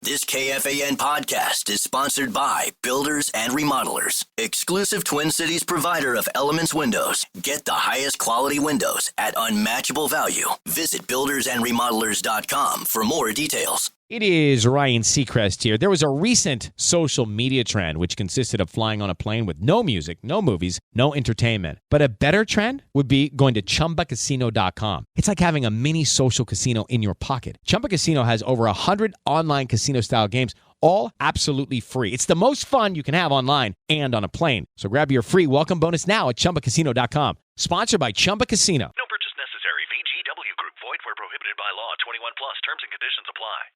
This KFAN podcast is sponsored by Builders and Remodelers, exclusive Twin Cities provider of Elements Windows. Get the highest quality windows at unmatchable value. Visit buildersandremodelers.com for more details. It is Ryan Seacrest here. There was a recent social media trend which consisted of flying on a plane with no music, no movies, no entertainment. But a better trend would be going to ChumbaCasino.com. It's like having a mini social casino in your pocket. Chumba Casino has over 100 online casino-style games, all absolutely free. It's the most fun you can have online and on a plane. So grab your free welcome bonus now at ChumbaCasino.com. Sponsored by Chumba Casino. No purchase necessary. VGW Group. Void where prohibited by law. 21 plus. Terms and conditions apply.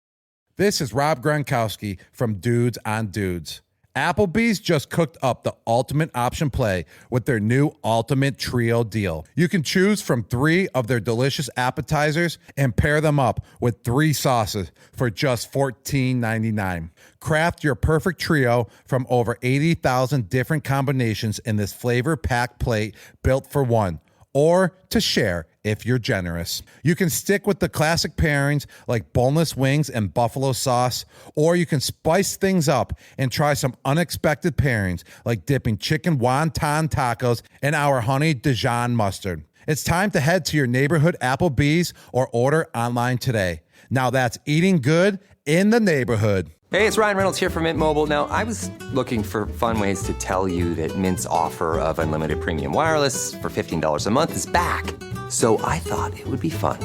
This is Rob Gronkowski from Dudes on Dudes. Applebee's just cooked up the ultimate option play with their new Ultimate Trio deal. You can choose from 3 of their delicious appetizers and pair them up with 3 sauces for just $14.99. Craft your perfect trio from over 80,000 different combinations in this flavor-packed plate built for one, or to share if you're generous. You can stick with the classic pairings like boneless wings and buffalo sauce, or you can spice things up and try some unexpected pairings like dipping chicken wonton tacos in our honey Dijon mustard. It's time to head to your neighborhood Applebee's or order online today. Now that's eating good in the neighborhood. Hey, it's Ryan Reynolds here from Mint Mobile. Now, I was looking for fun ways to tell you that Mint's offer of unlimited premium wireless for $15 a month is back. So I thought it would be fun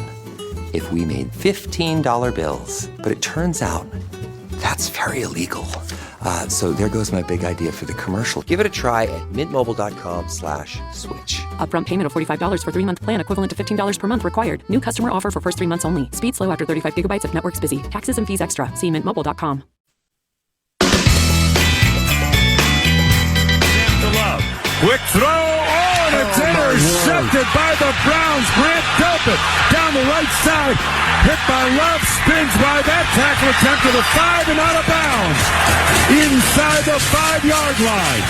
if we made $15 bills. But it turns out that's very illegal. So there goes my big idea for the commercial. Give it a try at mintmobile.com/switch. Upfront payment of $45 for 3-month plan equivalent to $15 per month required. New customer offer for first 3 months only. Speed slow after 35 gigabytes if network's busy. Taxes and fees extra. See mintmobile.com. Love. Quick throw. Oh, and it's intercepted by the Browns. Grant Delpit down the right side. Hit by Love. Spins by that tackle attempt to the 5 and out of bounds. Inside the 5-yard line.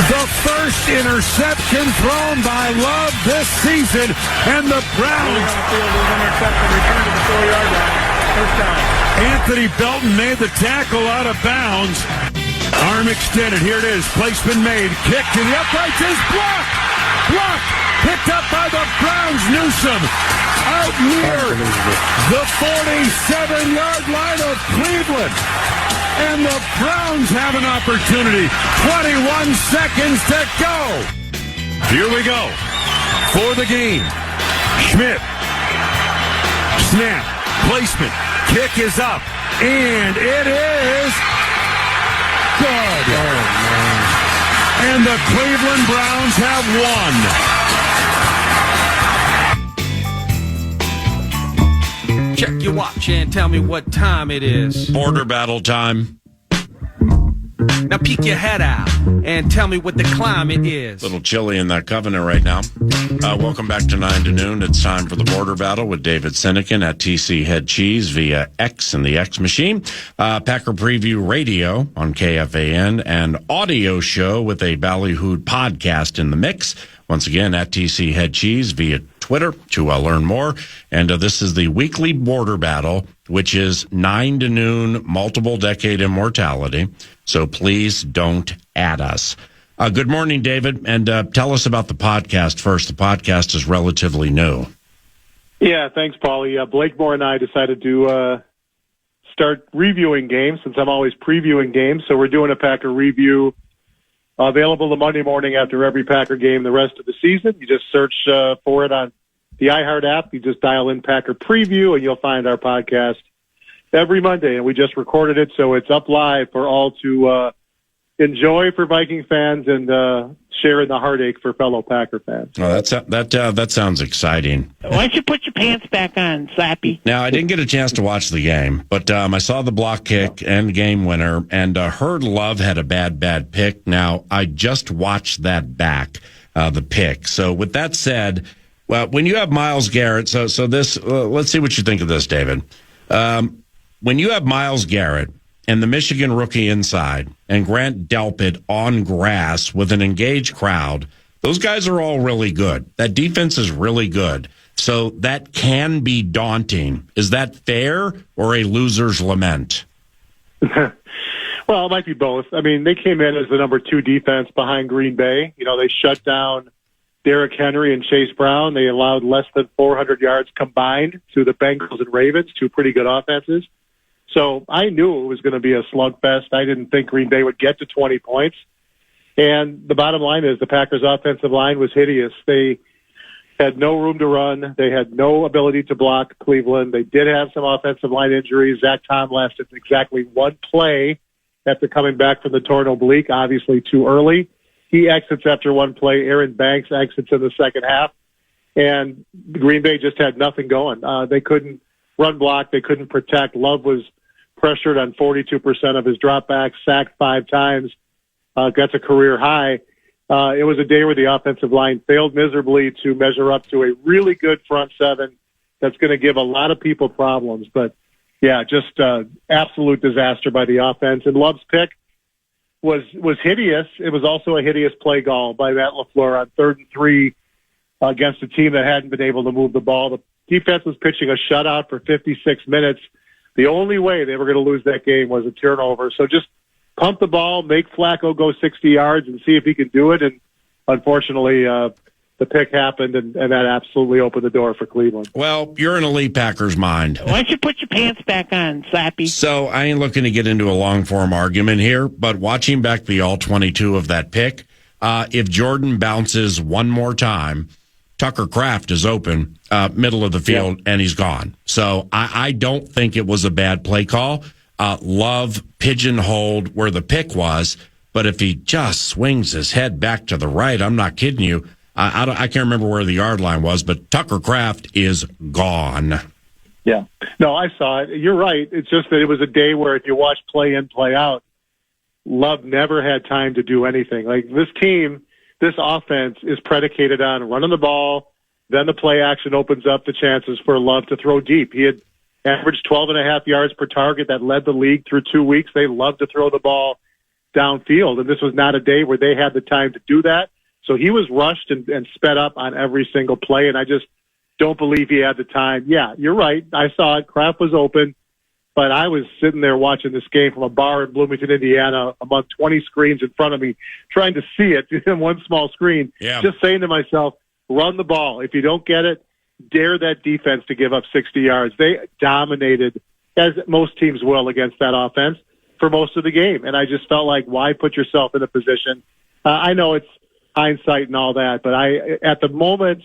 The first interception thrown by Love this season. And the Browns. Return to the 4-yard line. First down. Anthony Belton made the tackle out of bounds. Arm extended. Here it is. Placement made. Kick to the uprights is blocked. Blocked. Picked up by the Browns. Newsome. Out near the 47-yard line of Cleveland. And the Browns have an opportunity. 21 seconds to go. Here we go. For the game. Schmidt. Snap. Placement. Kick is up. And it is good. Oh, and the Cleveland Browns have won. Check your watch and tell me what time it is. Border battle time. Now peek your head out and tell me what the climate is. A little chilly in that Covenant right now. Welcome back to 9 to noon. It's time for the border battle with David Sinykin at TC Head Cheese via X and the X Machine. Packer Preview Radio on KFAN and audio show with a Ballyhooed podcast in the mix. Once again, at TC Head Cheese via Twitter to learn more. And this is the weekly border battle, which is 9 to noon, multiple decade immortality. So please don't add us. Good morning, David. And tell us about the podcast first. The podcast is relatively new. Yeah, thanks, Paulie. Blake Moore and I decided to start reviewing games since I'm always previewing games. So we're doing a Packer review available the Monday morning after every Packer game the rest of the season. You just search for it on the iHeart app. You just dial in Packer Preview, and you'll find our podcast every Monday. And we just recorded it, so it's up live for all to enjoy for Viking fans and share in the heartache for fellow Packer fans. Oh, that sounds exciting. Why don't you put your pants back on, Slappy? Now, I didn't get a chance to watch the game, but I saw the block kick and game winner, and heard Love had a bad pick. Now, I just watched that back, the pick. So with that said, well, when you have Myles Garrett, so this, let's see what you think of this, David. When you have Myles Garrett and the Michigan rookie inside and Grant Delpit on grass with an engaged crowd, those guys are all really good. That defense is really good. So that can be daunting. Is that fair or a loser's lament? Well, it might be both. I mean, they came in as the number 2 defense behind Green Bay. You know, they shut down Derrick Henry and Chase Brown. They allowed less than 400 yards combined to the Bengals and Ravens, 2 pretty good offenses. So I knew it was going to be a slugfest. I didn't think Green Bay would get to 20 points. And the bottom line is the Packers' offensive line was hideous. They had no room to run. They had no ability to block Cleveland. They did have some offensive line injuries. Zach Tom lasted exactly 1 play after coming back from the torn oblique, obviously too early. He exits after 1 play. Aaron Banks exits in the second half. And Green Bay just had nothing going. They couldn't run block. They couldn't protect. Love was pressured on 42% of his dropbacks, sacked 5 times. That's a career high. It was a day where the offensive line failed miserably to measure up to a really good front seven that's going to give a lot of people problems. But, yeah, just absolute disaster by the offense. And Love's pick was hideous. It was also a hideous play call by Matt LaFleur on 3rd and 3 against a team that hadn't been able to move the ball. The defense was pitching a shutout for 56 minutes. The only way they were going to lose that game was a turnover. So just pump the ball, make Flacco go 60 yards, and see if he can do it. And unfortunately, the pick happened, and that absolutely opened the door for Cleveland. Well, you're an elite Packers mind. Why don't you put your pants back on, Slappy? So I ain't looking to get into a long-form argument here, but watching back the all-22 of that pick, if Jordan bounces one more time, Tucker Kraft is open, middle of the field, and he's gone. So I don't think it was a bad play call. Love pigeonholed where the pick was, but if he just swings his head back to the right, I'm not kidding you. I can't remember where the yard line was, but Tucker Kraft is gone. Yeah. No, I saw it. You're right. It's just that it was a day where if you watch play in, play out, Love never had time to do anything. Like this team, this offense is predicated on running the ball, then the play action opens up the chances for Love to throw deep. He had averaged 12.5 yards per target. That led the league through 2 weeks. They love to throw the ball downfield, and this was not a day where they had the time to do that. So he was rushed and sped up on every single play, and I just don't believe he had the time. Yeah, you're right. I saw it. Kraft was open, but I was sitting there watching this game from a bar in Bloomington, Indiana, among 20 screens in front of me, trying to see it in one small screen, just saying to myself, run the ball. If you don't get it, dare that defense to give up 60 yards. They dominated, as most teams will, against that offense for most of the game. And I just felt like, why put yourself in a position? I know it's hindsight and all that, but at the moment,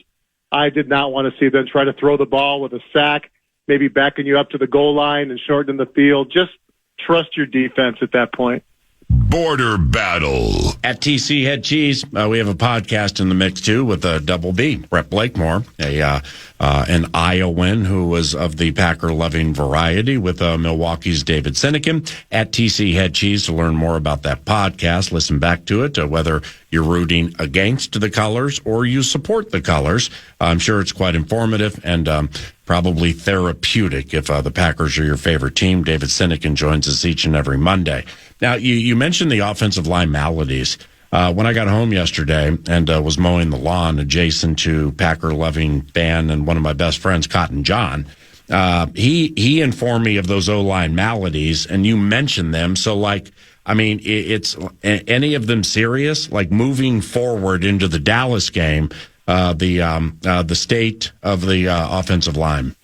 I did not want to see them try to throw the ball with a sack, maybe backing you up to the goal line and shortening the field. Just trust your defense at that point. Border Battle. At TC Head Cheese, we have a podcast in the mix, too, with a double B. Brett Blakemore, an Iowan who was of the Packer-loving variety with Milwaukee's David Sinykin. At TC Head Cheese to learn more about that podcast. Listen back to it, whether you're rooting against the colors or you support the colors. I'm sure it's quite informative and probably therapeutic if the Packers are your favorite team. David Sinykin joins us each and every Monday. Now, you mentioned the offensive line maladies. When I got home yesterday and was mowing the lawn adjacent to Packer-loving fan and one of my best friends, Cotton John, he informed me of those O-line maladies, and you mentioned them. So, it's any of them serious? Like moving forward into the Dallas game, the state of the offensive line.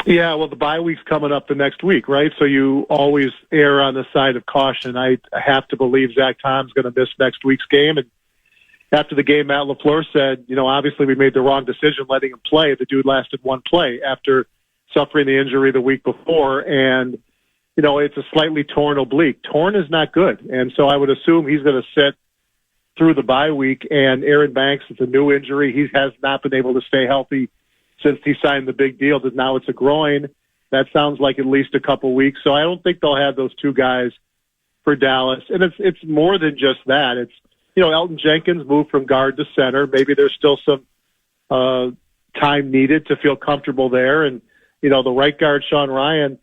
Yeah, well, the bye week's coming up the next week, right? So you always err on the side of caution. I have to believe Zach Tom's going to miss next week's game. And after the game, Matt LaFleur said, obviously we made the wrong decision letting him play. The dude lasted 1 play after suffering the injury the week before. And, it's a slightly torn oblique. Torn is not good. And so I would assume he's going to sit through the bye week. And Aaron Banks, it's a new injury. He has not been able to stay healthy since he signed the big deal. That now it's a groin. That sounds like at least a couple weeks. So I don't think they'll have those 2 guys for Dallas. And it's more than just that. It's, Elton Jenkins moved from guard to center. Maybe there's still some time needed to feel comfortable there. And, the right guard, Sean Ryan,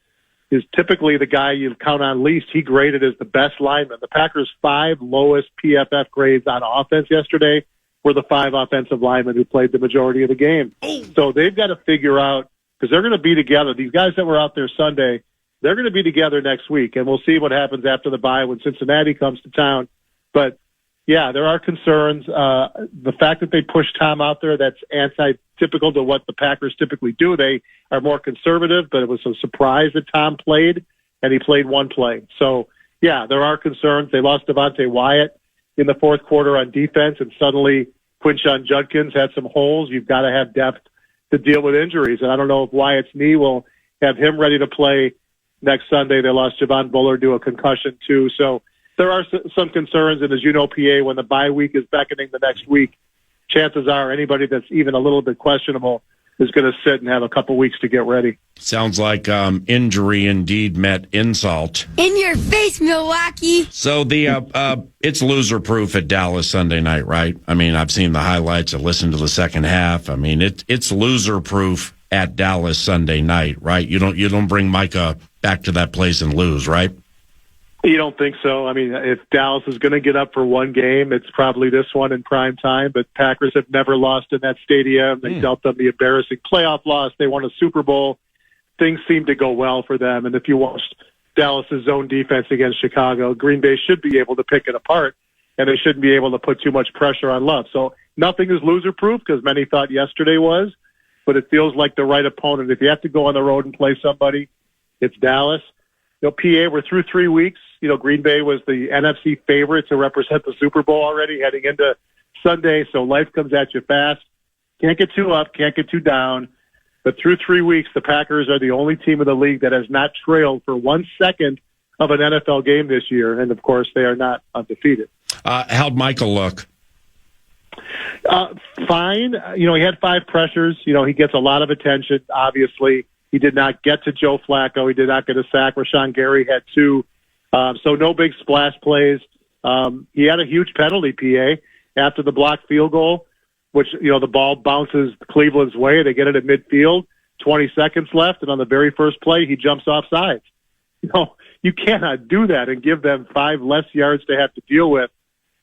is typically the guy you count on least. He graded as the best lineman. The Packers' 5 lowest PFF grades on offense yesterday were the 5 offensive linemen who played the majority of the game. So they've got to figure out, because they're going to be together. These guys that were out there Sunday, they're going to be together next week, and we'll see what happens after the bye when Cincinnati comes to town. But, yeah, there are concerns. The fact that they pushed Tom out there, that's anti-typical to what the Packers typically do. They are more conservative, but it was a surprise that Tom played, and he played one play. So, yeah, there are concerns. They lost Devontae Wyatt in the fourth quarter on defense, and suddenly Quinshon Judkins had some holes. You've got to have depth to deal with injuries, and I don't know if Wyatt's knee will have him ready to play next Sunday. They lost Javon Bullard to a concussion, too. So there are some concerns, and as you know, PA, when the bye week is beckoning the next week, chances are anybody that's even a little bit questionable is going to sit and have a couple weeks to get ready. Sounds like injury indeed met insult. In your face, Milwaukee. So it's loser-proof at Dallas Sunday night, right? I mean, I've seen the highlights. I listened to the second half. I mean, it's loser-proof at Dallas Sunday night, right? You don't bring Micah back to that place and lose, right? You don't think so? I mean, if Dallas is going to get up for one game, it's probably this one in prime time. But Packers have never lost in that stadium. They dealt them the embarrassing playoff loss. They won a Super Bowl. Things seem to go well for them. And if you watched Dallas's zone defense against Chicago, Green Bay should be able to pick it apart, and they shouldn't be able to put too much pressure on Love. So nothing is loser-proof, because many thought yesterday was, but it feels like the right opponent. If you have to go on the road and play somebody, it's Dallas. PA, we're through 3 weeks. Green Bay was the NFC favorite to represent the Super Bowl already heading into Sunday, so life comes at you fast. Can't get too up, can't get too down. But through 3 weeks, the Packers are the only team in the league that has not trailed for 1 second of an NFL game this year, and, of course, they are not undefeated. How'd Michael look? Fine. He had 5 pressures. He gets a lot of attention, obviously. He did not get to Joe Flacco. He did not get a sack. Rashawn Gary had 2. So no big splash plays. He had a huge penalty, PA, after the blocked field goal, which, the ball bounces Cleveland's way. They get it at midfield, 20 seconds left, and on the very first play, he jumps off sides. You cannot do that and give them 5 less yards to have to deal with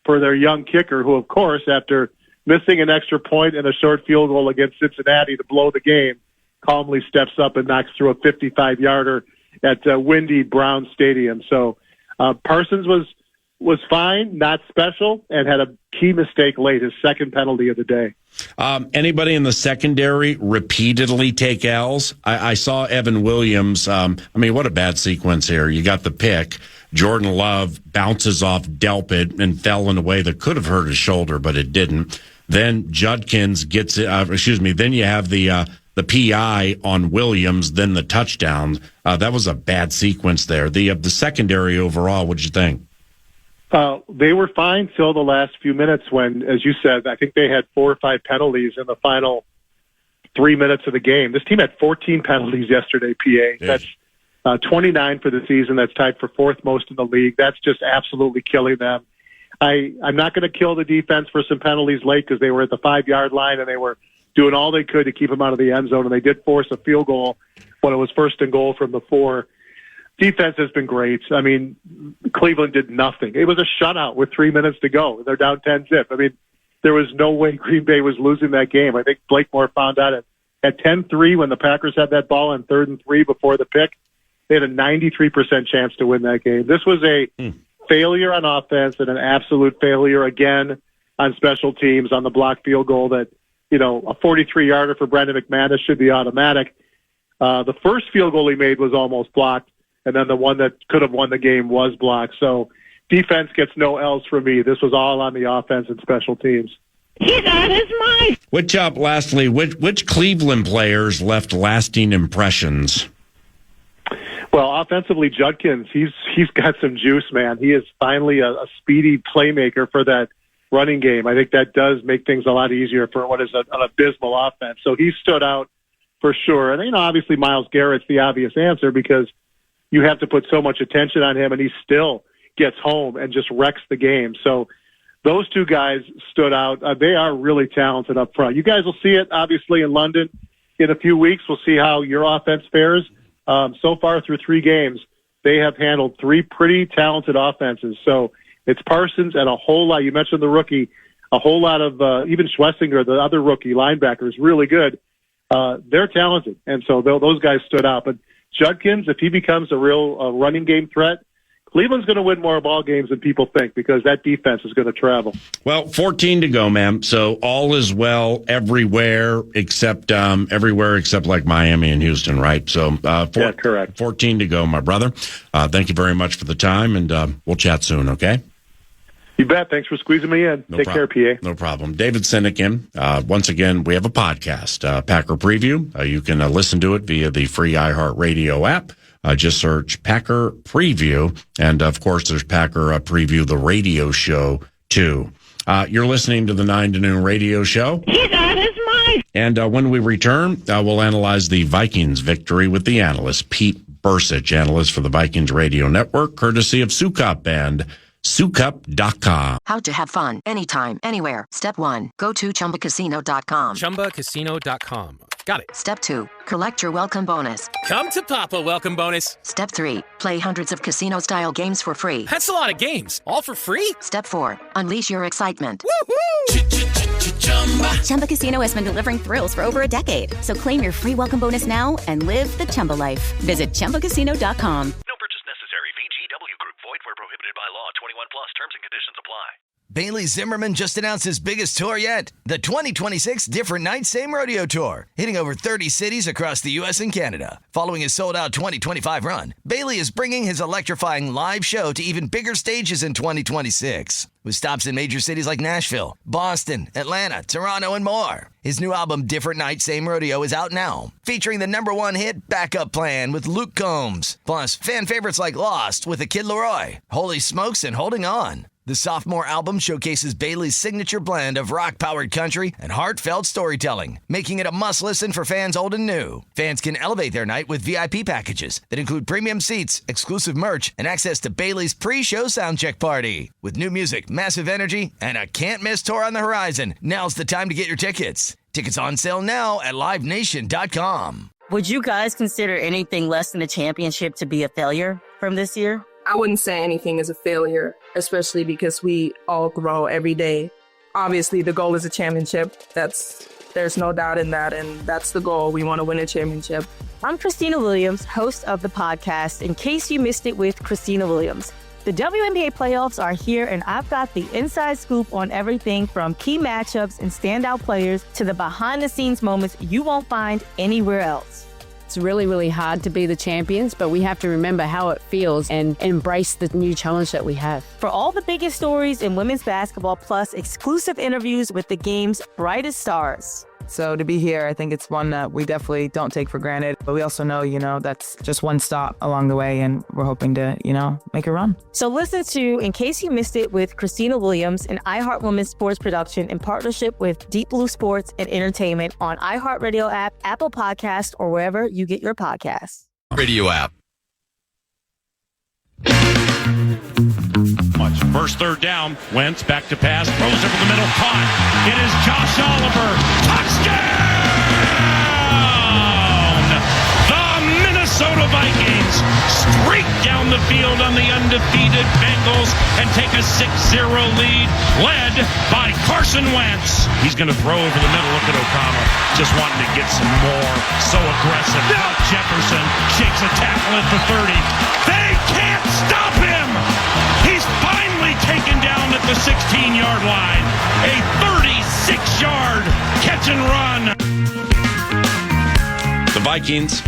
for their young kicker, who, of course, after missing an extra point and a short field goal against Cincinnati to blow the game, calmly steps up and knocks through a 55-yarder at windy Brown Stadium. So Parsons was fine, not special, and had a key mistake late, his second penalty of the day. Anybody in the secondary repeatedly take L's? I saw Evan Williams. What a bad sequence here. You got the pick. Jordan Love bounces off Delpit and fell in a way that could have hurt his shoulder, but it didn't. Then Judkins gets it. Then you have the PI on Williams, then the touchdown. That was a bad sequence there. The secondary overall, what'd you think? They were fine till the last few minutes when, as you said, I think they had 4 or 5 penalties in the final 3 minutes of the game. This team had 14 penalties yesterday, PA. That's 29 for the season. That's tied for 4th most in the league. That's just absolutely killing them. I'm not going to kill the defense for some penalties late, because they were at the 5-yard line and they were doing all they could to keep him out of the end zone, and they did force a field goal when it was 1st and goal from the 4. Defense has been great. Cleveland did nothing. It was a shutout with 3 minutes to go. They're down 10-zip. There was no way Green Bay was losing that game. I think Blakemore found out at 10-3 when the Packers had that ball on 3rd and 3 before the pick. They had a 93% chance to win that game. This was a failure on offense and an absolute failure again on special teams on the blocked field goal that, a 43-yarder for Brandon McManus should be automatic. The first field goal he made was almost blocked, and then the one that could have won the game was blocked. So defense gets no L's from me. This was all on the offense and special teams. He's on his mind. Lastly, which Cleveland players left lasting impressions? Well, offensively, Judkins, he's got some juice, man. He is finally a speedy playmaker for that running game. I think that does make things a lot easier for what is an abysmal offense. So he stood out for sure. And, obviously Myles Garrett's the obvious answer, because you have to put so much attention on him, and he still gets home and just wrecks the game. So those 2 guys stood out. They are really talented up front. You guys will see it, obviously, in London in a few weeks. We'll see how your offense fares. So far through 3 games, they have handled 3 pretty talented offenses. So it's Parsons and a whole lot. You mentioned the rookie. a whole lot of even Schlesinger, the other rookie linebacker, is really good. They're talented, and so those guys stood out. But Judkins, if he becomes a real running game threat, Cleveland's going to win more ball games than people think because that defense is going to travel. Well, 14 to go, ma'am. So all is well everywhere except like Miami and Houston, right? So yeah, correct. 14 to go, my brother. Thank you very much for the time, and we'll chat soon, okay? You bet. Thanks for squeezing me in. Take care, PA. No problem. David Sinykin. Once again, we have a podcast, Packer Preview. You can listen to it via the free iHeartRadio app. Just search Packer Preview. And, of course, there's Packer Preview, the radio show, too. You're listening to the 9 to Noon radio show. He's on his mind. And when we return, we'll analyze the Vikings victory with the analyst, Pete Bercich, analyst for the Vikings Radio Network, courtesy of Sukup and Sukup.com. How to have fun anytime, anywhere. Step 1, go to ChumbaCasino.com. ChumbaCasino.com. Got it. Step 2, collect your welcome bonus. Come to Papa welcome bonus. Step 3, play hundreds of casino-style games for free. That's a lot of games. All for free? Step 4, unleash your excitement. Woohoo! Chumba Casino has been delivering thrills for over a decade. So claim your free welcome bonus now and live the Chumba life. Visit ChumbaCasino.com. No purchase necessary. VGW Group. Void where prohibited by law. 21 plus. Terms and conditions apply. Bailey Zimmerman just announced his biggest tour yet, the 2026 Different Nights Same Rodeo Tour, hitting over 30 cities across the U.S. and Canada. Following his sold-out 2025 run, Bailey is bringing his electrifying live show to even bigger stages in 2026, with stops in major cities like Nashville, Boston, Atlanta, Toronto, and more. His new album, Different Nights Same Rodeo, is out now, featuring the #1 hit Backup Plan with Luke Combs, plus fan favorites like Lost with the Kid Laroi, Holy Smokes, and Holding On. The sophomore album showcases Bailey's signature blend of rock-powered country and heartfelt storytelling, making it a must-listen for fans old and new. Fans can elevate their night with VIP packages that include premium seats, exclusive merch, and access to Bailey's pre-show soundcheck party. With new music, massive energy, and a can't-miss tour on the horizon, now's the time to get your tickets. Tickets on sale now at livenation.com. Would you guys consider anything less than a championship to be a failure from this year? I wouldn't say anything is a failure, especially because we all grow every day. Obviously, the goal is a championship. There's no doubt in that, and that's the goal. We want to win a championship. I'm Christina Williams, host of the podcast, In Case You Missed It with Christina Williams. The WNBA playoffs are here, and I've got the inside scoop on everything from key matchups and standout players to the behind-the-scenes moments you won't find anywhere else. It's really, really hard to be the champions, but we have to remember how it feels and embrace the new challenge that we have. For all the biggest stories in women's basketball, plus exclusive interviews with the game's brightest stars. So to be here, I think it's one that we definitely don't take for granted. But we also know, that's just one stop along the way, and we're hoping to, make a run. So listen to In Case You Missed It with Christina Williams, an iHeart Women's sports production in partnership with Deep Blue Sports and Entertainment on iHeartRadio app, Apple Podcast, or wherever you get your podcasts. Radio app. First third down, Wentz back to pass, throws over the middle, caught. It is Josh Oliver. Touchdown! The Minnesota Vikings streak down the field on the undefeated Bengals and take a 6-0 lead, led by Carson Wentz. He's going to throw over the middle. Look at O'Connell, just wanting to get some more. So aggressive. Jefferson shakes a tackle at the 30. They can't stop him! He's finally taken down at the 16-yard line. A 36-yard catch and run. The Vikings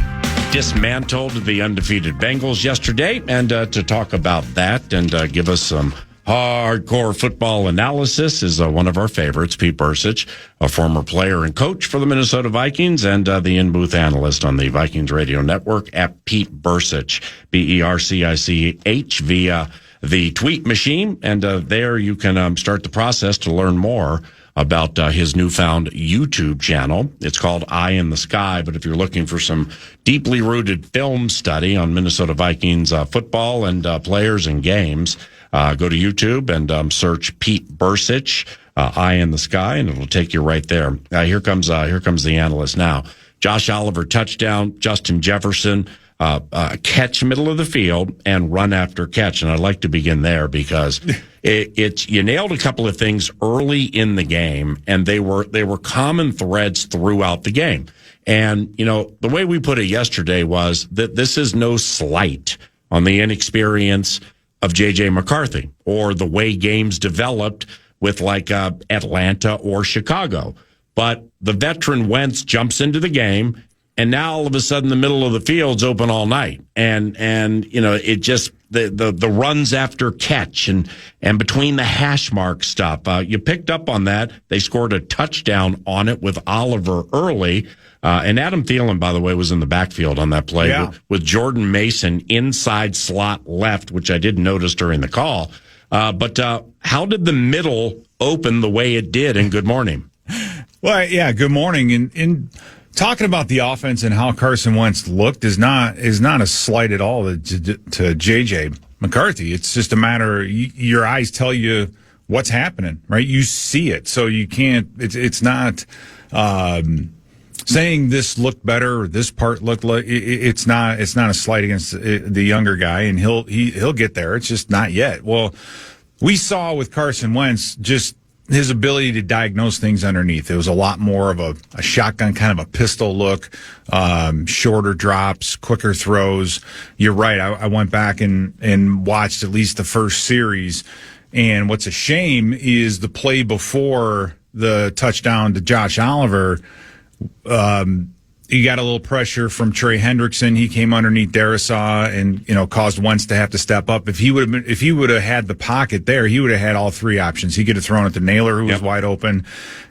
dismantled the undefeated Bengals yesterday, and to talk about that and give us some hardcore football analysis is one of our favorites, Pete Bercich, a former player and coach for the Minnesota Vikings, and the in-booth analyst on the Vikings Radio Network at Pete Bercich, Bercich, via the tweet machine, and there you can start the process to learn more about his newfound YouTube channel. It's called Eye in the Sky, but if you're looking for some deeply rooted film study on Minnesota Vikings football and players and games, go to YouTube and search Pete Bercich, Eye in the Sky, and it'll take you right there. Here comes the analyst now. Josh Oliver touchdown, Justin Jefferson catch middle of the field and run after catch. And I'd like to begin there because you nailed a couple of things early in the game, and they were common threads throughout the game. And, the way we put it yesterday was that this is no slight on the inexperience of J.J. McCarthy or the way games developed with like Atlanta or Chicago. But the veteran Wentz jumps into the game, and now all of a sudden the middle of the field's open all night. And it just the runs after catch and between the hash mark stuff. You picked up on that. They scored a touchdown on it with Oliver early. And Adam Thielen, by the way, was in the backfield on that play with Jordan Mason inside slot left, which I didn't notice during the call. But how did the middle open the way it did? And good morning. Well, yeah, good morning. In talking about the offense and how Carson Wentz looked is not a slight at all to J.J. McCarthy. It's just a matter your eyes tell you what's happening, right? You see it, so you can't. It's not saying this looked better or this part looked like it's not a slight against the younger guy, and he'll get there. It's just not yet. Well, we saw with Carson Wentz just his ability to diagnose things underneath. It was a lot more of a shotgun, kind of a pistol look, shorter drops, quicker throws. You're right. I went back and watched at least the first series. And what's a shame is the play before the touchdown to Josh Oliver. He got a little pressure from Trey Hendrickson. He came underneath Darisaw and, caused Wentz to have to step up. If he would have had the pocket there, he would have had all three options. He could have thrown it to Naylor, who was wide open.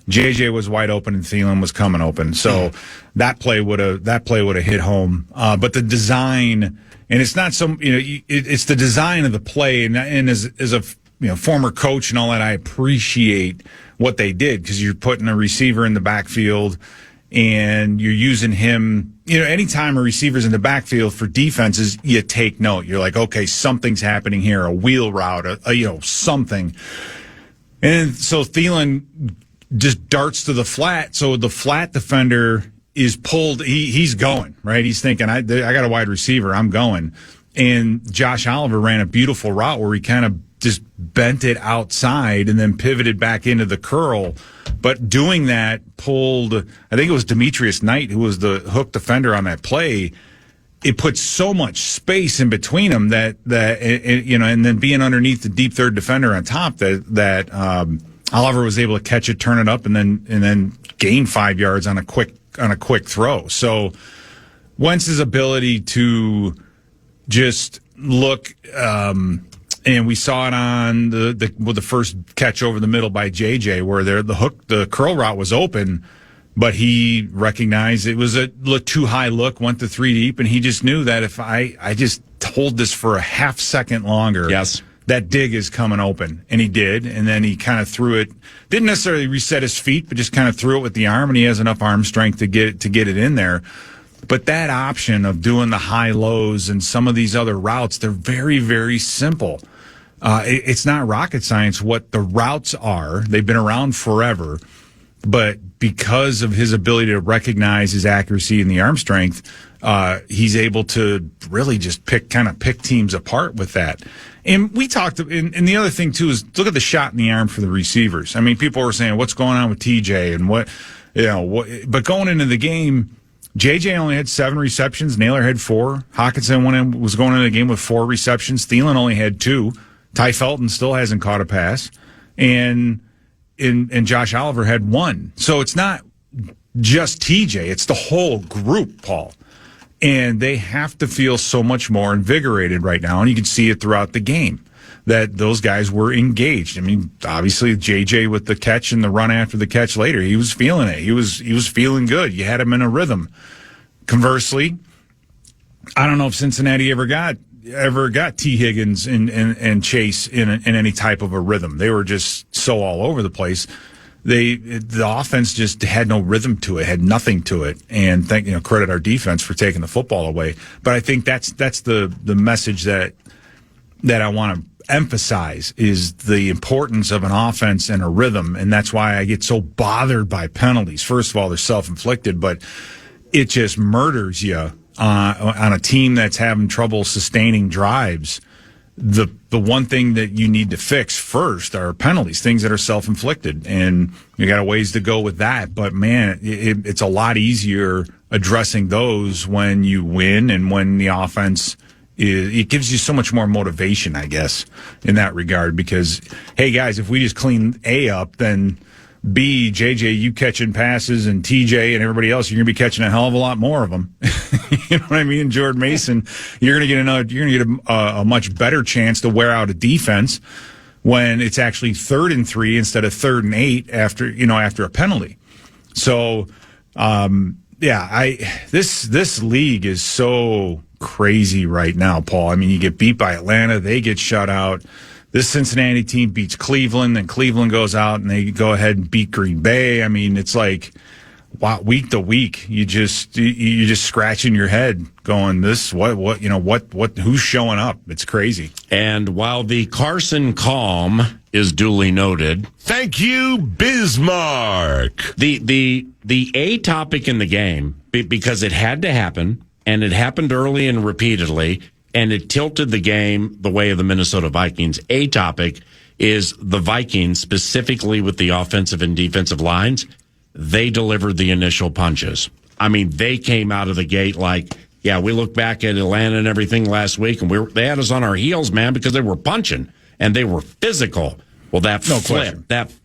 JJ was wide open and Thielen was coming open. So that play would have hit home. But the design, and it's not some, it's the design of the play. And as a, former coach and all that, I appreciate what they did because you're putting a receiver in the backfield and you're using him, anytime a receiver's in the backfield for defenses, you take note. You're like, okay, something's happening here, a wheel route, something. And so Thielen just darts to the flat. So the flat defender is pulled. He's going, right? He's thinking, I got a wide receiver. I'm going. And Josh Oliver ran a beautiful route where he kind of just bent it outside and then pivoted back into the curl. But doing that pulled, I think it was Demetrius Knight, who was the hook defender on that play. It put so much space in between them that and then being underneath the deep third defender on top that Oliver was able to catch it, turn it up, and then gain 5 yards on a quick throw. So Wentz's ability to just look, and we saw it on the first catch over the middle by JJ, where the curl route was open, but he recognized it was a too high look, went to 3 deep, and he just knew that if I just hold this for a half second longer, that dig is coming open, and he did, and then he kind of threw it. Didn't necessarily reset his feet, but just kind of threw it with the arm, and he has enough arm strength to get it in there. But that option of doing the high lows and some of these other routes, they're very, very simple. It's not rocket science what the routes are. They've been around forever. But because of his ability to recognize his accuracy and the arm strength, he's able to really just pick teams apart with that. And we talked, and the other thing, too, is look at the shot in the arm for the receivers. I mean, people were saying, what's going on with TJ and what, but going into the game, JJ only had 7 receptions. Naylor had 4. Hockenson was going into the game with 4 receptions. Thielen only had 2. Ty Felton still hasn't caught a pass. And Josh Oliver had 1. So it's not just TJ. It's the whole group, Paul. And they have to feel so much more invigorated right now. And you can see it throughout the game that those guys were engaged. I mean, obviously JJ with the catch and the run after the catch later, he was feeling it. He was feeling good. You had him in a rhythm. Conversely, I don't know if Cincinnati ever got T. Higgins and Chase in any type of a rhythm. They were just so all over the place. The offense just had no rhythm to it, had nothing to it, and credit our defense for taking the football away. But I think that's the message that I want to emphasize is the importance of an offense and a rhythm, and that's why I get so bothered by penalties. First of all, they're self-inflicted, but it just murders you on a team that's having trouble sustaining drives, the one thing that you need to fix first are penalties, things that are self-inflicted, and you got a ways to go with that. But man, it's a lot easier addressing those when you win and when the offense it gives you so much more motivation, I guess, in that regard. Because hey, guys, if we just clean A up, then B, JJ, you catching passes, and TJ and everybody else, you're going to be catching a hell of a lot more of them. You know what I mean? Jordan Mason, you're going to get a much better chance to wear out a defense when it's actually 3rd and 3 instead of 3rd and 8 after a penalty. So, this league is so crazy right now, Paul. I mean, you get beat by Atlanta, they get shut out. This Cincinnati team beats Cleveland, then Cleveland goes out and they go ahead and beat Green Bay. I mean, it's like, wow, week to week, you're just scratching your head, going, who's showing up? It's crazy. And while the Carson calm is duly noted, thank you, Bismarck. The A topic in the game, because it had to happen, and it happened early and repeatedly, and it tilted the game the way of the Minnesota Vikings. A topic is the Vikings, specifically with the offensive and defensive lines. They delivered the initial punches. I mean, they came out of the gate like, yeah, we look back at Atlanta and everything last week, and they had us on our heels, man, because they were punching and they were physical. Well, that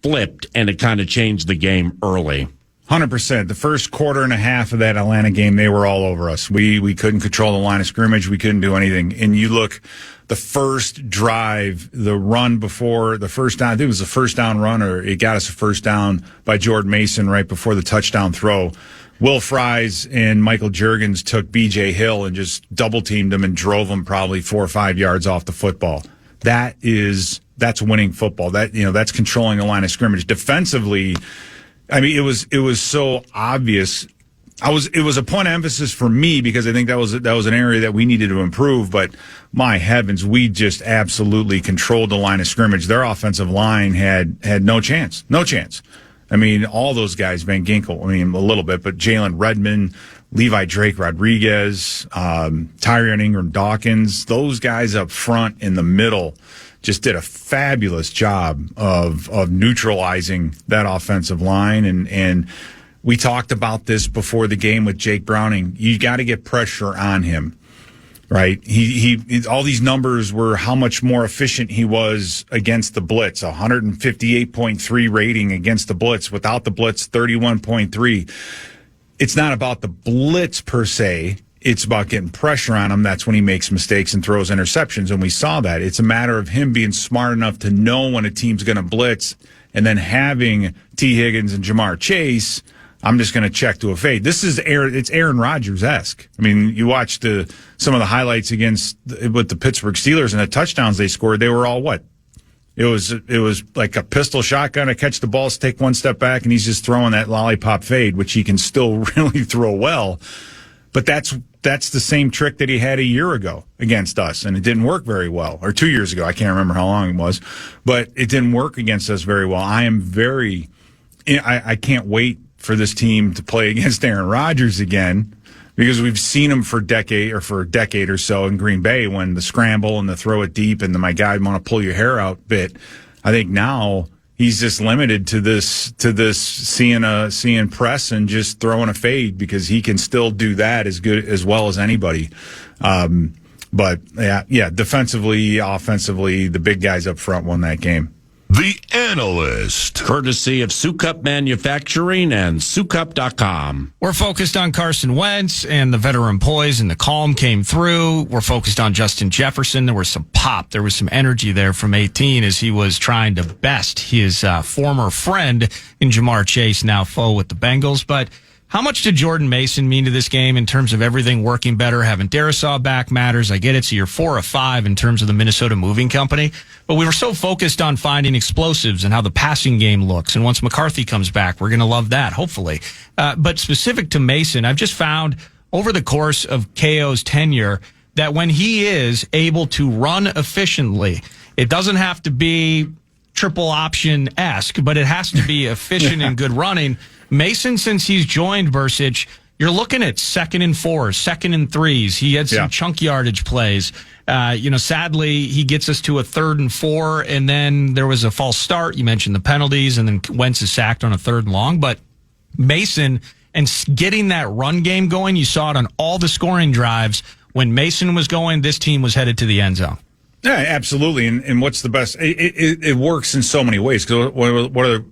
flipped, and it kind of changed the game early. 100%. The first quarter and a half of that Atlanta game, they were all over us. We couldn't control the line of scrimmage. We couldn't do anything. And you look, the first drive, the run before the first down, I think it was a first down run, or it got us a first down by Jordan Mason right before the touchdown throw. Will Fries and Michael Juergens took B.J. Hill and just double-teamed him and drove him probably 4 or 5 yards off the football. That's winning football. That's controlling the line of scrimmage. Defensively, I mean, it was so obvious. It was a point of emphasis for me because I think that was an area that we needed to improve. But my heavens, we just absolutely controlled the line of scrimmage. Their offensive line had no chance. I mean, all those guys, Van Ginkel, a little bit, but Jalen Redmond, Levi Drake Rodriguez, Tyrion Ingram Dawkins, those guys up front in the middle just did a fabulous job of neutralizing that offensive line. And we talked about this before the game with Jake Browning. You got to get pressure on him, right? He all these numbers were how much more efficient he was against the blitz. 158.3 rating against the blitz. Without the blitz, 31.3. It's not about the blitz per se. It's about getting pressure on him. That's when he makes mistakes and throws interceptions, and we saw that. It's a matter of him being smart enough to know when a team's going to blitz, and then having T. Higgins and Jamar Chase, I'm just going to check to a fade. It's Aaron Rodgers-esque. I mean, you watch some of the highlights with the Pittsburgh Steelers and the touchdowns they scored, they were all what? It was like a pistol shotgun to catch the ball, take one step back, and he's just throwing that lollipop fade, which he can still really throw well. But that's the same trick that he had a year ago against us, and it didn't work very well. Or 2 years ago, I can't remember how long it was, but it didn't work against us very well. I can't wait for this team to play against Aaron Rodgers again, because we've seen him for a decade or so in Green Bay when the scramble and the throw it deep and the my guy want to pull your hair out bit. I think now he's just limited to this seeing press and just throwing a fade, because he can still do that as well as anybody. But defensively, offensively, the big guys up front won that game. The Analyst, courtesy of Sukup Manufacturing and Sukup.com. We're focused on Carson Wentz and the veteran poise, and the calm came through. We're focused on Justin Jefferson. There was some pop. There was some energy there from 18 as he was trying to best his former friend in Jamar Chase, now foe with the Bengals. But how much did Jordan Mason mean to this game in terms of everything working better? Having Darisaw back matters. I get it. So you're 4 of 5 in terms of the Minnesota Moving Company. But we were so focused on finding explosives and how the passing game looks. And once McCarthy comes back, we're going to love that, hopefully. But specific to Mason, I've just found over the course of KO's tenure that when he is able to run efficiently, it doesn't have to be triple option-esque, but it has to be efficient and good running. Mason, since he's joined Bercich, you're looking at 2nd and 4, 2nd and 3s. He had some chunk yardage plays. Sadly, he gets us to a 3rd and 4, and then there was a false start. You mentioned the penalties, and then Wentz is sacked on a 3rd and long. But Mason and getting that run game going, you saw it on all the scoring drives. When Mason was going, this team was headed to the end zone. Yeah, absolutely. And what's the best? It works in so many ways. Because what are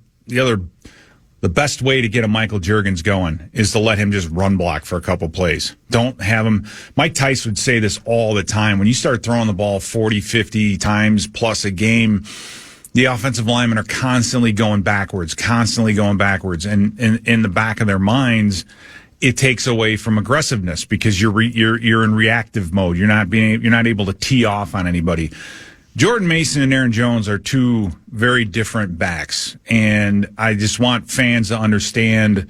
the best way to get a Michael Juergens going is to let him just run block for a couple plays. Don't have him. Mike Tice would say this all the time. When you start throwing the ball 40, 50 times plus a game, the offensive linemen are constantly going backwards. And in the back of their minds, it takes away from aggressiveness because you're in reactive mode. You're not able to tee off on anybody. Jordan Mason and Aaron Jones are two very different backs, and I just want fans to understand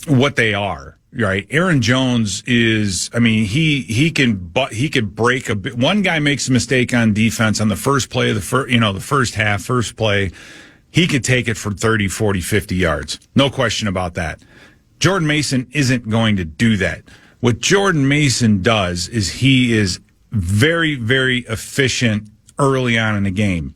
what they are. Right? Aaron Jones is, he can break a bit. One guy makes a mistake on defense on the first play of the first play, he could take it for 30, 40, 50 yards. No question about that. Jordan Mason isn't going to do that. What Jordan Mason does is he is very, very efficient early on in the game,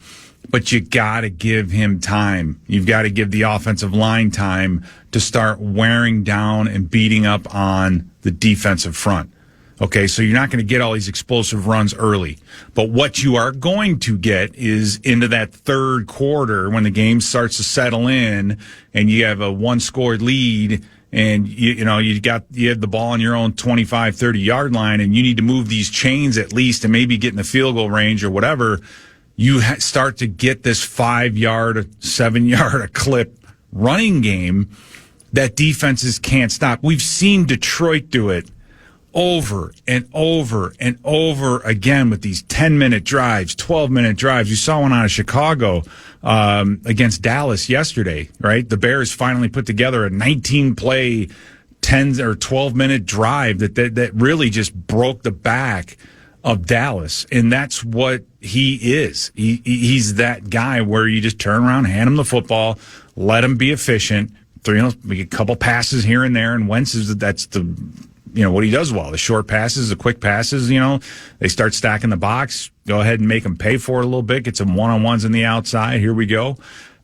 but you got to give him time. You've got to give the offensive line time to start wearing down and beating up on the defensive front. Okay, so you're not going to get all these explosive runs early, but what you are going to get is into that third quarter when the game starts to settle in and you have a one-score lead and you have the ball on your own 25, 30-yard line, and you need to move these chains at least and maybe get in the field goal range or whatever, you start to get this 5-yard, 7-yard a clip running game that defenses can't stop. We've seen Detroit do it over and over and over again with these 10-minute drives, 12-minute drives. You saw one out of Chicago against Dallas yesterday, right? The Bears finally put together a 19-play, 10 or 12-minute drive that really just broke the back of Dallas. And that's what he is. He's that guy where you just turn around, hand him the football, let him be efficient, a couple passes here and there, and Wentz that's what he does well. The short passes, the quick passes, they start stacking the box. Go ahead and make them pay for it a little bit. Get some one-on-ones on the outside. Here we go.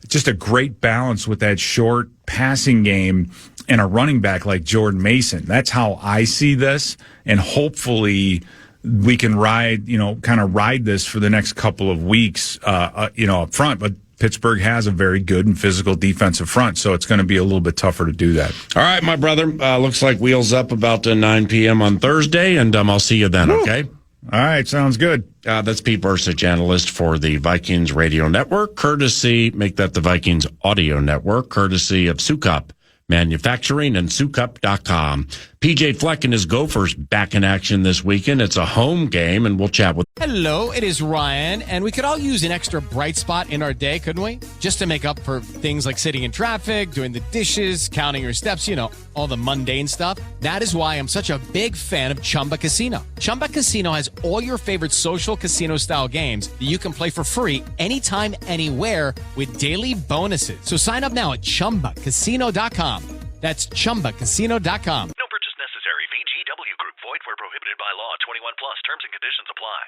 Just a great balance with that short passing game and a running back like Jordan Mason. That's how I see this. And hopefully we can ride this for the next couple of weeks, up front. But Pittsburgh has a very good and physical defensive front, so it's going to be a little bit tougher to do that. All right, my brother. Looks like wheels up about 9 p.m. on Thursday, and I'll see you then, okay? All right, sounds good. That's Pete Bercich, analyst for the Vikings Radio Network, make that the Vikings Audio Network, courtesy of Sukup Manufacturing and Sukup.com. PJ Fleck and his Gophers back in action this weekend. It's a home game, and we'll chat with. Hello, it is Ryan, and we could all use an extra bright spot in our day, couldn't we? Just to make up for things like sitting in traffic, doing the dishes, counting your steps, all the mundane stuff. That is why I'm such a big fan of Chumba Casino. Chumba Casino has all your favorite social casino-style games that you can play for free anytime, anywhere with daily bonuses. So sign up now at ChumbaCasino.com. That's ChumbaCasino.com. No purchase necessary. VGW Group. Void where prohibited by law. 21 plus. Terms and conditions apply.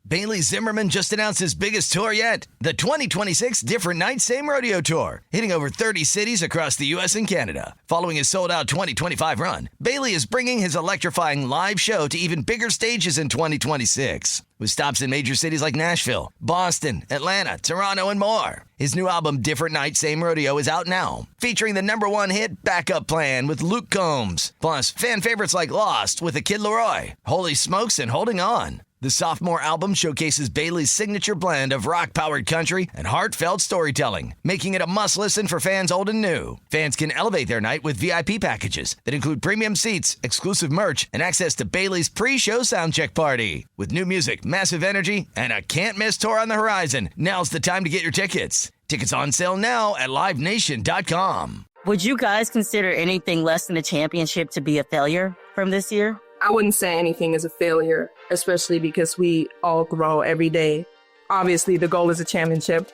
Bailey Zimmerman just announced his biggest tour yet, the 2026 Different Night Same Rodeo Tour, hitting over 30 cities across the U.S. and Canada. Following his sold-out 2025 run, Bailey is bringing his electrifying live show to even bigger stages in 2026, with stops in major cities like Nashville, Boston, Atlanta, Toronto, and more. His new album, Different Night Same Rodeo, is out now, featuring the #1 hit Backup Plan with Luke Combs, plus fan favorites like Lost with the Kid Laroi, Holy Smokes, and Holding On. The sophomore album showcases Bailey's signature blend of rock-powered country and heartfelt storytelling, making it a must-listen for fans old and new. Fans can elevate their night with VIP packages that include premium seats, exclusive merch, and access to Bailey's pre-show soundcheck party. With new music, massive energy, and a can't-miss tour on the horizon, now's the time to get your tickets. Tickets on sale now at LiveNation.com. Would you guys consider anything less than a championship to be a failure from this year? I wouldn't say anything is a failure, especially because we all grow every day. Obviously, the goal is a championship.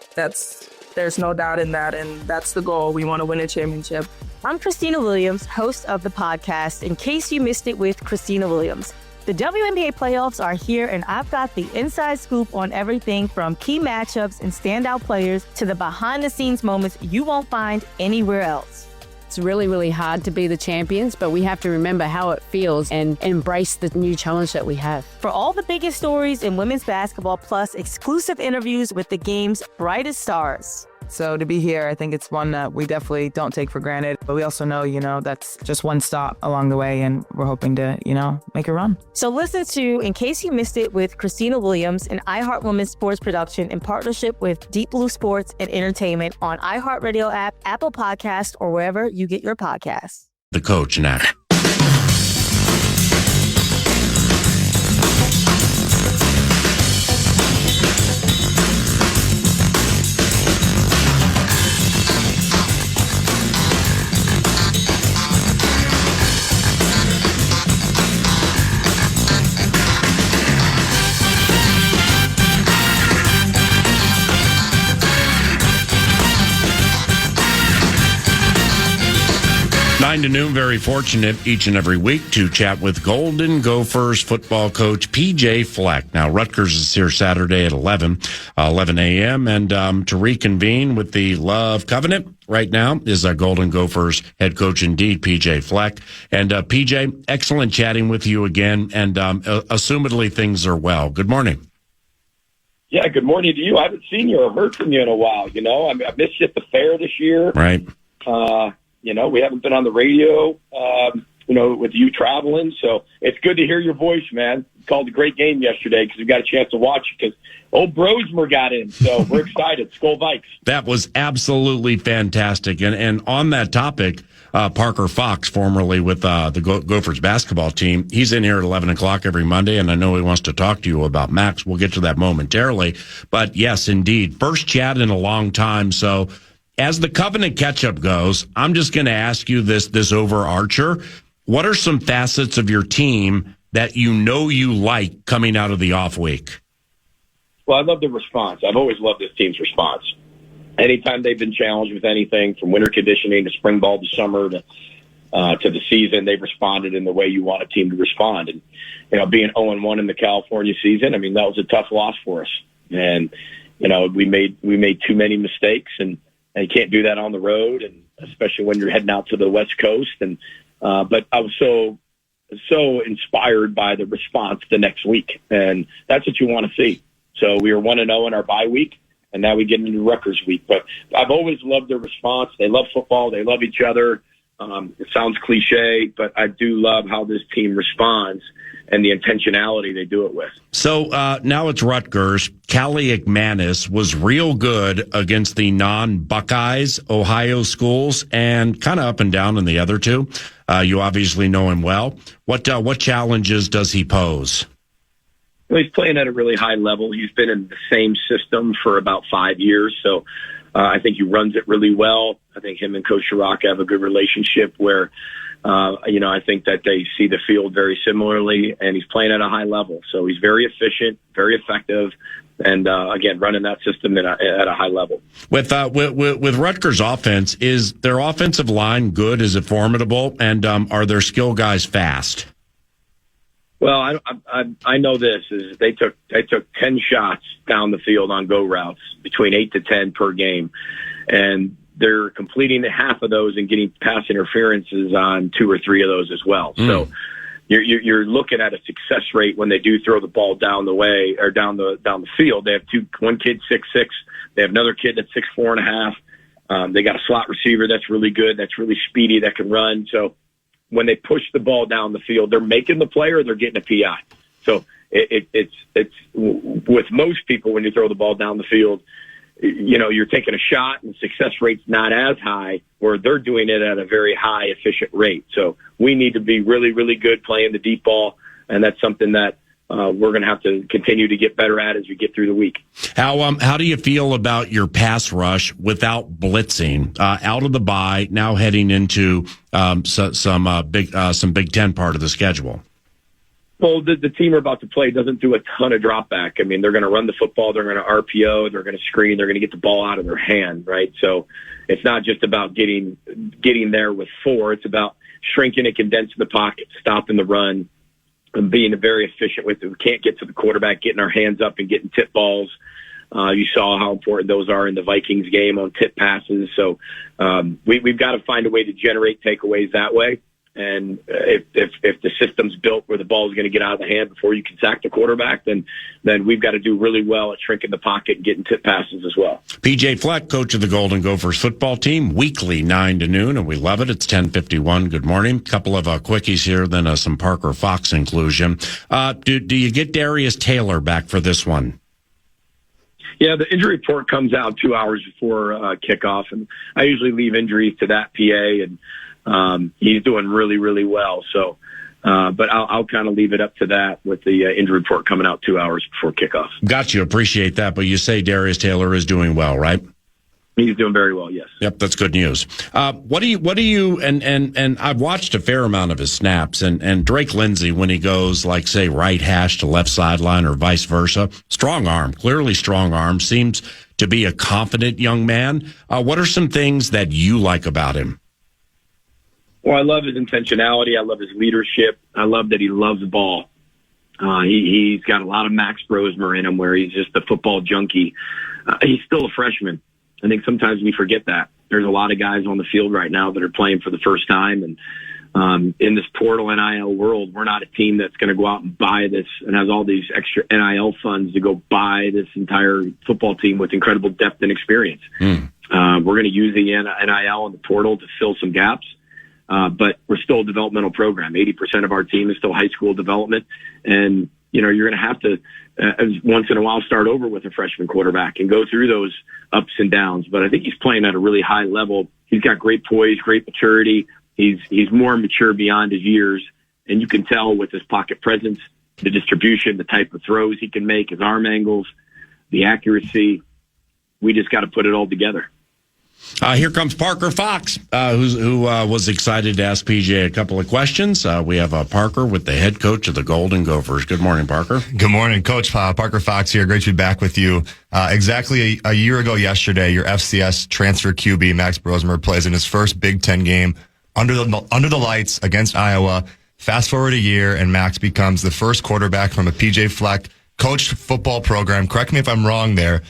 There's no doubt in that, and that's the goal. We want to win a championship. I'm Christina Williams, host of the podcast, In Case You Missed It with Christina Williams. The WNBA playoffs are here, and I've got the inside scoop on everything from key matchups and standout players to the behind-the-scenes moments you won't find anywhere else. It's really, really hard to be the champions, but we have to remember how it feels and embrace the new challenge that we have. For all the biggest stories in women's basketball, plus exclusive interviews with the game's brightest stars. So to be here, I think it's one that we definitely don't take for granted. But we also know, that's just one stop along the way, and we're hoping to, make a run. So listen to In Case You Missed It with Christina Williams, an iHeart Women's sports production in partnership with Deep Blue Sports and Entertainment on iHeartRadio app, Apple Podcast, or wherever you get your podcasts. The coach next. To noon, very fortunate each and every week to chat with Golden Gophers football coach PJ Fleck. Now, Rutgers is here Saturday at 11 a.m. And to reconvene with the Love Covenant right now is Golden Gophers head coach indeed, PJ Fleck. And PJ, excellent chatting with you again. And assumedly things are well. Good morning. Yeah, good morning to you. I haven't seen you or heard from you in a while. I missed you at the fair this year. Right. We haven't been on the radio, with you traveling. So it's good to hear your voice, man. Called a great game yesterday because we got a chance to watch it because old Brosmer got in. So we're excited. Skol Vikes. That was absolutely fantastic. And on that topic, Parker Fox, formerly with the Gophers basketball team, he's in here at 11 o'clock every Monday, and I know he wants to talk to you about Max. We'll get to that momentarily. But yes, indeed, first chat in a long time. So as the Covenant catch-up goes, I'm just going to ask you this overarcher. What are some facets of your team that you like coming out of the off week? Well, I love the response. I've always loved this team's response. Anytime they've been challenged with anything from winter conditioning to spring ball to summer to the season, they've responded in the way you want a team to respond. And, being 0-1 in the California season, that was a tough loss for us. And, we made too many mistakes, and you can't do that on the road, and especially when you're heading out to the West Coast. And but I was so inspired by the response the next week, and that's what you want to see. So we were 1-0 in our bye week, and now we get into Rutgers week. But I've always loved their response. They love football. They love each other. It sounds cliche, but I do love how this team responds and the intentionality they do it with. So now it's Rutgers. Callie McManus was real good against the non-Buckeyes Ohio schools and kind of up and down in the other two. You obviously know him well. What challenges does he pose? Well, he's playing at a really high level. He's been in the same system for about 5 years, so I think he runs it really well. I think him and Coach Chirac have a good relationship where, I think that they see the field very similarly, and he's playing at a high level. So he's very efficient, very effective, and again, running that system at a high level. With Rutgers' offense, is their offensive line good? Is it formidable? And are their skill guys fast? Well, I know this is they took 10 shots down the field on go routes, between 8 to 10 per game, and they're completing half of those and getting pass interferences on 2 or 3 of those as well. So you're looking at a success rate when they do throw the ball down the way or down the field. They have one kid 6'6", they have another kid that's 6'4.5". They got a slot receiver that's really good, that's really speedy, that can run. So when they push the ball down the field, they're making the play or they're getting a PI. So it's with most people, when you throw the ball down the field, you're taking a shot and success rate's not as high, where they're doing it at a very high efficient rate. So we need to be really, really good playing the deep ball. And that's something that we're going to have to continue to get better at as we get through the week. How do you feel about your pass rush without blitzing out of the bye, now heading into some Big Ten part of the schedule? Well, the team we're about to play doesn't do a ton of drop back. I mean, they're going to run the football, they're going to RPO, they're going to screen, they're going to get the ball out of their hand, right? So it's not just about getting there with 4. It's about shrinking and condensing the pocket, stopping the run, and being very efficient with it. We can't get to the quarterback, getting our hands up and getting tip balls. You saw how important those are in the Vikings game on tip passes. So we've got to find a way to generate takeaways that way. And if the system's built where the ball is going to get out of the hand before you can sack the quarterback, then we've got to do really well at shrinking the pocket and getting tip passes as well. PJ Fleck, coach of the Golden Gophers football team, weekly 9 to noon, and we love it. It's 10:51. Good morning. Couple of quickies here, then some Parker Fox inclusion. Do you get Darius Taylor back for this one? Yeah, the injury report comes out 2 hours before kickoff, and I usually leave injuries to that PA, and he's doing really, really well. So, but I'll kind of leave it up to that with the injury report coming out 2 hours before kickoff. Got you. Appreciate that. But you say Darius Taylor is doing well, right? He's doing very well, yes. Yep, that's good news. What do you and I've watched a fair amount of his snaps, and Drake Lindsey, when he goes like, say, right hash to left sideline or vice versa, strong arm, clearly strong arm, seems to be a confident young man. What are some things that you like about him? Well, I love his intentionality. I love his leadership. I love that he loves the ball. He's got a lot of Max Brosmer in him where he's just a football junkie. He's still a freshman. I think sometimes we forget that. There's a lot of guys on the field right now that are playing for the first time. And in this portal NIL world, we're not a team that's going to go out and buy this and has all these extra NIL funds to go buy this entire football team with incredible depth and experience. We're going to use the NIL and the portal to fill some gaps. But we're still a developmental program. 80% of our team is still high school development. And, you're going to have to, once in a while, start over with a freshman quarterback and go through those ups and downs. But I think he's playing at a really high level. He's got great poise, great maturity. He's more mature beyond his years. And you can tell with his pocket presence, the distribution, the type of throws he can make, his arm angles, the accuracy. We just got to put it all together. Here comes Parker Fox, who was excited to ask PJ a couple of questions. We have Parker with the head coach of the Golden Gophers. Good morning, Parker. Good morning, Coach. Parker Fox here. Great to be back with you. Exactly a year ago yesterday, your FCS transfer QB, Max Brosmer, plays in his first Big Ten game under the lights against Iowa. Fast forward a year, and Max becomes the first quarterback from a PJ Fleck coached football program. Correct me if I'm wrong there.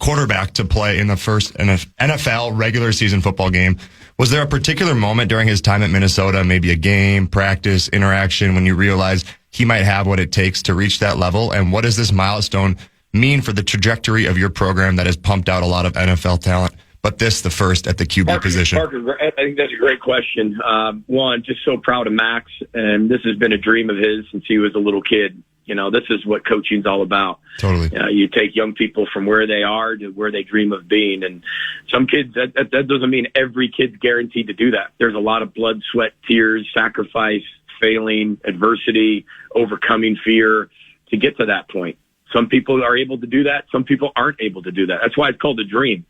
Quarterback to play in the first NFL regular season football game. Was there a particular moment during his time at Minnesota, maybe a game, practice, interaction, when you realized he might have what it takes to reach that level? And what does this milestone mean for the trajectory of your program that has pumped out a lot of NFL talent, but this the first at the QB position? Parker, I think that's a great question. One, just so proud of Max, and this has been a dream of his since he was a little kid. This is what coaching's all about. Totally. You take young people from where they are to where they dream of being. And some kids, that doesn't mean every kid's guaranteed to do that. There's a lot of blood, sweat, tears, sacrifice, failing, adversity, overcoming fear to get to that point. Some people are able to do that. Some people aren't able to do that. That's why it's called a dream.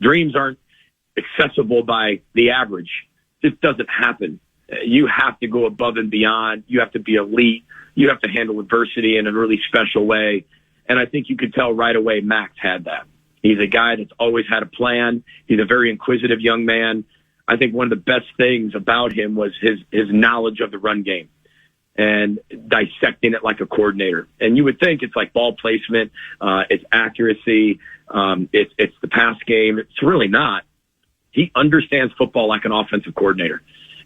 Dreams aren't accessible by the average. It doesn't happen. You have to go above and beyond. You have to be elite. You have to handle adversity in a really special way. And I think you could tell right away Max had that. He's a guy that's always had a plan. He's a very inquisitive young man. I think one of the best things about him was his knowledge of the run game and dissecting it like a coordinator. And you would think it's like ball placement, it's accuracy, it's the pass game. It's really not. He understands football like an offensive coordinator.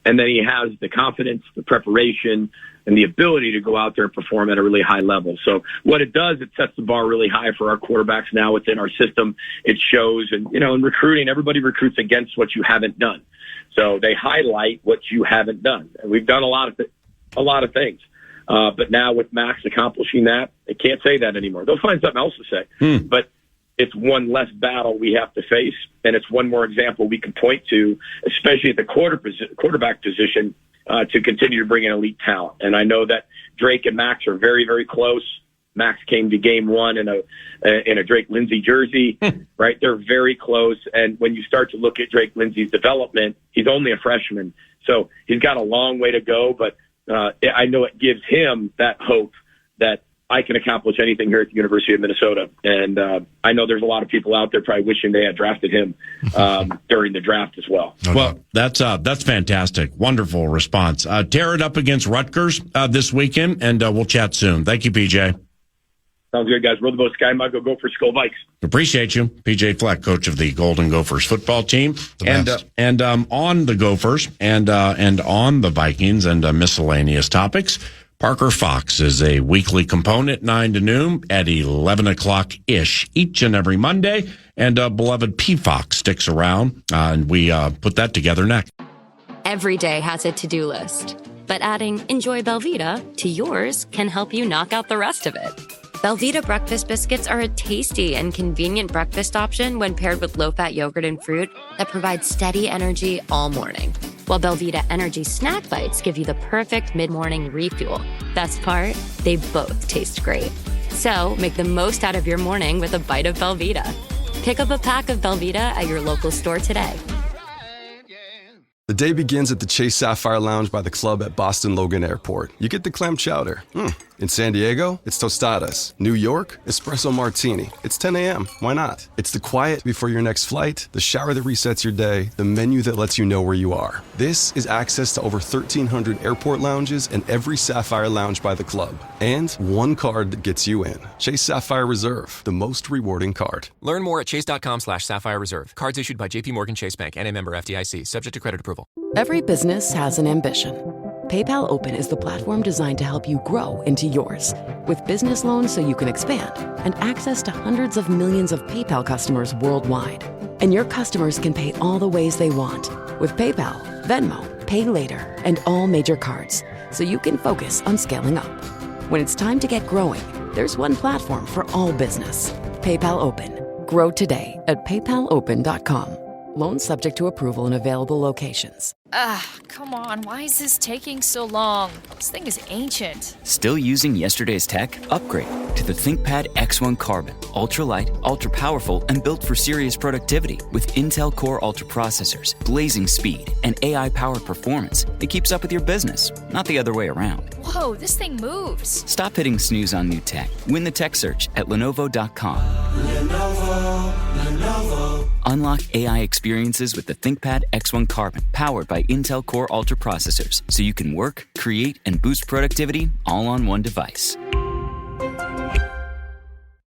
And then he has the confidence, the preparation, and the ability to go out there and perform at a really high level. So what it does, it sets the bar really high for our quarterbacks now within our system. It shows, and in recruiting, everybody recruits against what you haven't done. So they highlight what you haven't done. And we've done a lot of things. But now with Max accomplishing that, they can't say that anymore. They'll find something else to say. But it's one less battle we have to face, and it's one more example we can point to, especially at the quarterback position, to continue to bring in elite talent. And I know that Drake and Max are very, very close. Max came to game one in a Drake Lindsey jersey, right? They're very close. And when you start to look at Drake Lindsey's development, he's only a freshman. So he's got a long way to go, but I know it gives him that hope that I can accomplish anything here at the University of Minnesota. And I know there's a lot of people out there probably wishing they had drafted him during the draft as well. Well, that's fantastic. Wonderful response. Tear it up against Rutgers this weekend, and we'll chat soon. Thank you, PJ. Sounds good, guys. Roll the boat, Sky Mug. Go Gophers, Skull Vikes. Appreciate you. PJ Fleck, coach of the Golden Gophers football team. And on the Gophers and on the Vikings and miscellaneous topics, Parker Fox is a weekly component, 9 to noon at 11 o'clock-ish each and every Monday. And beloved P. Fox sticks around, and we put that together next. Every day has a to-do list, but adding Enjoy Belvita to yours can help you knock out the rest of it. Belvita breakfast biscuits are a tasty and convenient breakfast option when paired with low-fat yogurt and fruit that provides steady energy all morning. While Belvita Energy Snack Bites give you the perfect mid-morning refuel. Best part, they both taste great. So make the most out of your morning with a bite of Belvita. Pick up a pack of Belvita at your local store today. The day begins at the Chase Sapphire Lounge by the club at Boston Logan Airport. You get the clam chowder. In San Diego, it's tostadas. New York, espresso martini. It's 10 a.m. Why not? It's the quiet before your next flight, the shower that resets your day, the menu that lets you know where you are. This is access to over 1,300 airport lounges and every Sapphire Lounge by the club. And one card that gets you in. Chase Sapphire Reserve, the most rewarding card. Learn more at chase.com/Sapphire Reserve. Cards issued by JP Morgan Chase Bank and a member FDIC, subject to credit approval. Every business has an ambition. PayPal Open is the platform designed to help you grow into yours. With business loans so you can expand and access to hundreds of millions of PayPal customers worldwide. And your customers can pay all the ways they want with PayPal, Venmo, Pay Later, and all major cards, so you can focus on scaling up. When it's time to get growing, there's one platform for all business. PayPal Open. Grow today at paypalopen.com. Loans subject to approval in available locations. Come on. Why is this taking so long? This thing is ancient. Still using yesterday's tech? Upgrade to the ThinkPad X1 Carbon. Ultra-light, ultra-powerful, and built for serious productivity with Intel Core Ultra processors, blazing speed, and AI-powered performance that keeps up with your business, not the other way around. Whoa, this thing moves. Stop hitting snooze on new tech. Win the tech search at Lenovo.com. Lenovo. Unlock AI experiences with the ThinkPad X1 Carbon, powered by Intel Core Ultra processors, so you can work, create, and boost productivity all on one device.